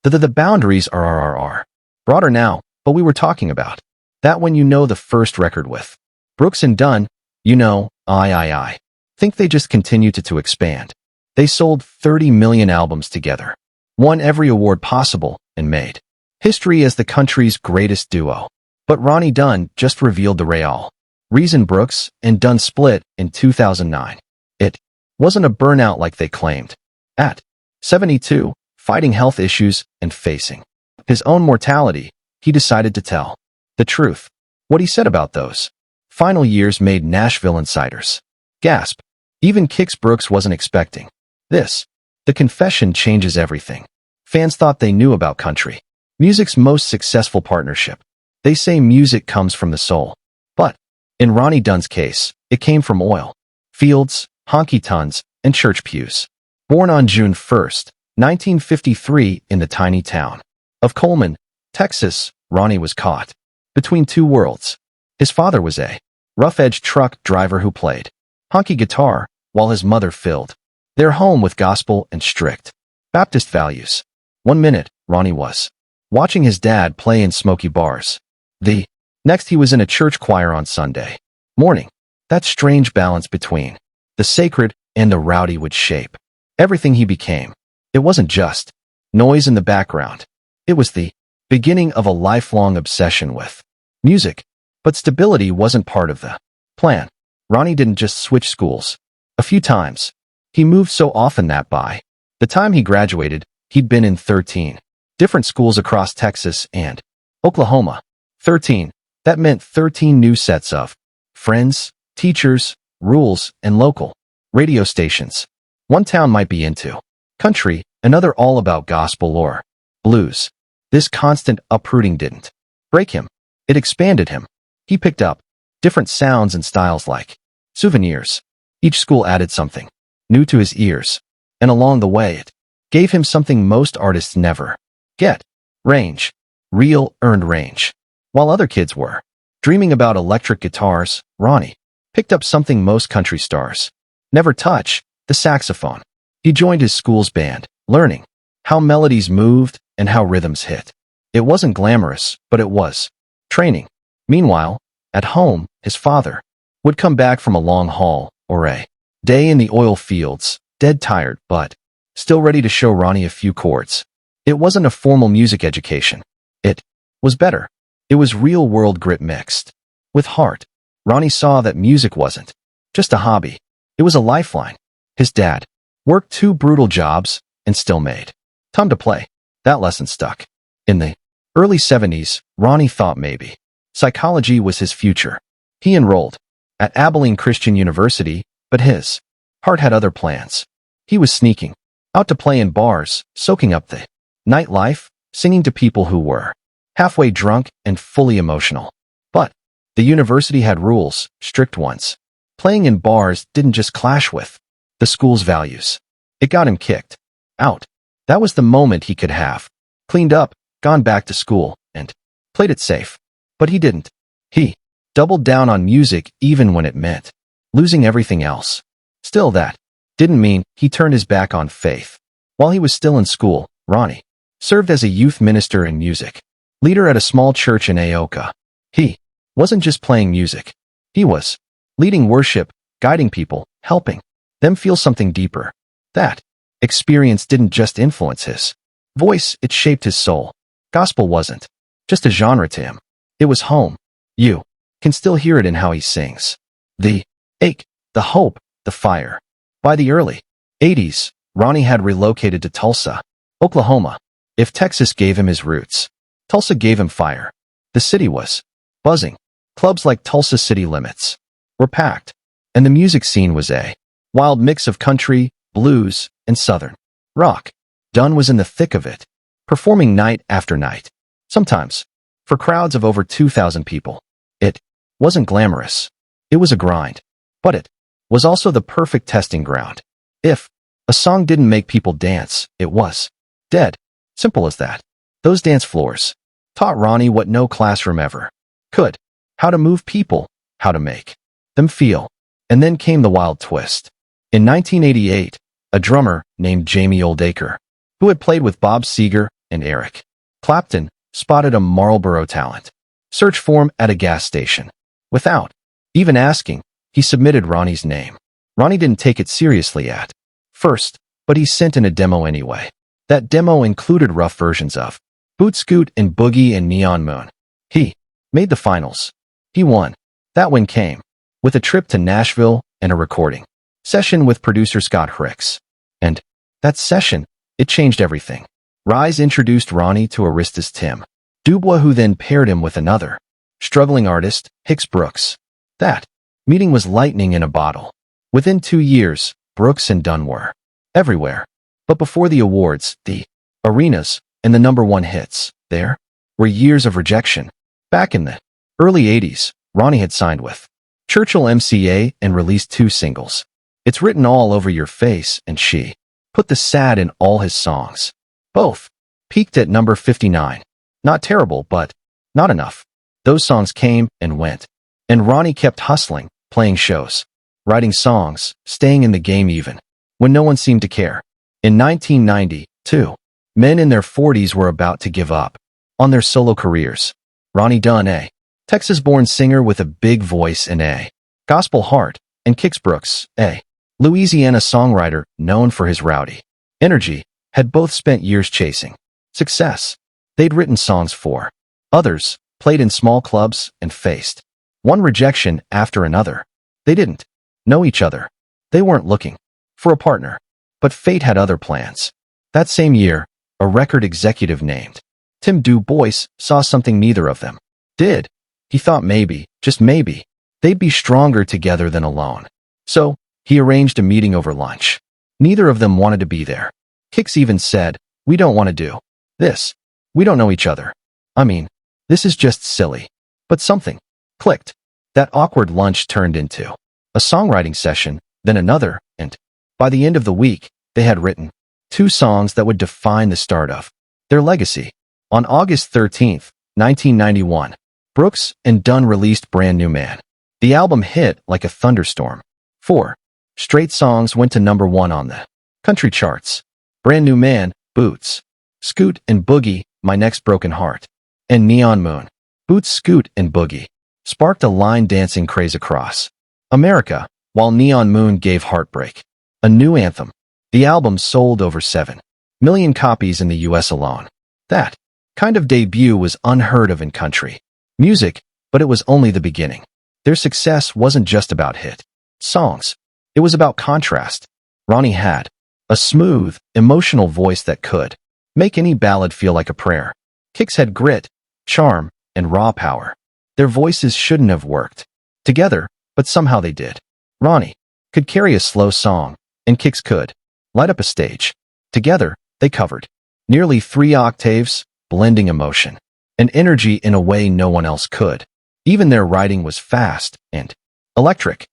The boundaries are broader now, but we were talking about that when you know the first record with Brooks and Dunn, you know, I think they just continue to expand. They sold 30 million albums together, won every award possible, and made history as the country's greatest duo. But Ronnie Dunn just revealed the real reason Brooks and Dunn split in 2009. It wasn't a burnout like they claimed. At 72, fighting health issues and facing his own mortality, he decided to tell the truth. What he said about those final years made Nashville insiders gasp. Even Kix Brooks wasn't expecting this. The confession changes everything. Fans thought they knew about country music's most successful partnership. They say music comes from the soul. But in Ronnie Dunn's case, it came from oil, fields, honky-tonks, and church pews. Born on June 1st, 1953 in the tiny town of Coleman, Texas, Ronnie was caught between two worlds. His father was a rough-edged truck driver who played honky guitar, while his mother filled their home with gospel and strict Baptist values. One minute, Ronnie was watching his dad play in smoky bars. The next, he was in a church choir on Sunday morning. That strange balance between the sacred and the rowdy would shape everything he became. It wasn't just noise in the background. It was the beginning of a lifelong obsession with music. But stability wasn't part of the plan. Ronnie didn't just switch schools a few times. He moved so often that by the time he graduated, he'd been in 13 different schools across Texas and Oklahoma. 13. That meant 13 new sets of friends, teachers, rules, and local radio stations. One town might be into country, another all about gospel or blues. This constant uprooting didn't break him. It expanded him. He picked up different sounds and styles like souvenirs. Each school added something new to his ears, and along the way it gave him something most artists never get: range. Real, earned range. While other kids were dreaming about electric guitars, Ronnie picked up something most country stars never touch: the saxophone. He joined his school's band, learning how melodies moved and how rhythms hit. It wasn't glamorous, but it was training. Meanwhile, at home, his father would come back from a long haul or a day in the oil fields, dead tired, but still ready to show Ronnie a few chords. It wasn't a formal music education. It was better. It was real-world grit mixed with heart. Ronnie saw that music wasn't just a hobby. It was a lifeline. His dad worked 2 brutal jobs and still made time to play. That lesson stuck. In the early 70s, Ronnie thought maybe psychology was his future. He enrolled at Abilene Christian University, but his heart had other plans. He was sneaking out to play in bars, soaking up the nightlife, singing to people who were halfway drunk and fully emotional. But the university had rules, strict ones. Playing in bars didn't just clash with the school's values. It got him kicked out. That was the moment he could have cleaned up, gone back to school, and played it safe. But he didn't. He doubled down on music even when it meant losing everything else. Still, that didn't mean he turned his back on faith. While he was still in school, Ronnie served as a youth minister and music leader at a small church in Aoka. He wasn't just playing music. He was leading worship, guiding people, helping them feel something deeper. That experience didn't just influence his voice, it shaped his soul. Gospel wasn't just a genre to him. It was home. You can still hear it in how he sings. The ache, the hope, the fire. By the early 80s, Ronnie had relocated to Tulsa, Oklahoma. If Texas gave him his roots, Tulsa gave him fire. The city was buzzing. Clubs like Tulsa City Limits were packed, and the music scene was a wild mix of country, blues, and southern rock. Dunn was in the thick of it, performing night after night, sometimes for crowds of over 2,000 people. It wasn't glamorous. It was a grind, but it was also the perfect testing ground. If a song didn't make people dance, it was dead. Simple as that. Those dance floors taught Ronnie what no classroom ever could: how to move people, how to make them feel. And then came the wild twist. In 1988, a drummer named Jamie Oldacre, who had played with Bob Seger, and Eric Clapton spotted a Marlboro talent. Search for him at a gas station. Without even asking, he submitted Ronnie's name. Ronnie didn't take it seriously at first, but he sent in a demo anyway. That demo included rough versions of Boot Scoot and Boogie and Neon Moon. He made the finals. He won. That win came with a trip to Nashville and a recording session with producer Scott Hicks. And that session, it changed everything. Rise introduced Ronnie to Arista's Tim Dubois, who then paired him with another struggling artist, Kix Brooks. That meeting was lightning in a bottle. Within 2 years, Brooks and Dunn were everywhere. But before the awards, the arenas, and the #1 hits, there were years of rejection. Back in the early 80s, Ronnie had signed with Churchill MCA and released 2 singles. It's Written All Over Your Face and She put the sad in all his songs. Both peaked at number 59. Not terrible, but not enough. Those songs came and went. And Ronnie kept hustling, playing shows, writing songs, staying in the game even when no one seemed to care. In 1990, too, men in their 40s were about to give up on their solo careers. Ronnie Dunn, a Texas-born singer with a big voice and a gospel heart, and Kix Brooks, a Louisiana songwriter known for his rowdy energy, had both spent years chasing success. They'd written songs for others, played in small clubs, and faced one rejection after another. They didn't know each other. They weren't looking for a partner. But fate had other plans. That same year, a record executive named Tim Dubois saw something neither of them did. He thought maybe, just maybe, they'd be stronger together than alone. So, he arranged a meeting over lunch. Neither of them wanted to be there. Kix even said, "We don't want to do this. We don't know each other. I mean, this is just silly." But something clicked. That awkward lunch turned into a songwriting session, then another, and by the end of the week, they had written 2 songs that would define the start of their legacy. On August 13, 1991, Brooks and Dunn released Brand New Man. The album hit like a thunderstorm. 4 straight songs went to #1 on the country charts. Brand New Man, Boots, Scoot and Boogie, My Next Broken Heart, and Neon Moon, Boots, Scoot and Boogie, sparked a line dancing craze across America, while Neon Moon gave Heartbreak a new anthem. The album sold over 7 million copies in the US alone. That kind of debut was unheard of in country music, but it was only the beginning. Their success wasn't just about hit songs. It was about contrast. Ronnie had a smooth, emotional voice that could make any ballad feel like a prayer. Kix had grit, charm, and raw power. Their voices shouldn't have worked together, but somehow they did. Ronnie could carry a slow song, and Kix could light up a stage. Together, they covered nearly 3 octaves, blending emotion and energy in a way no one else could. Even their writing was fast and electric.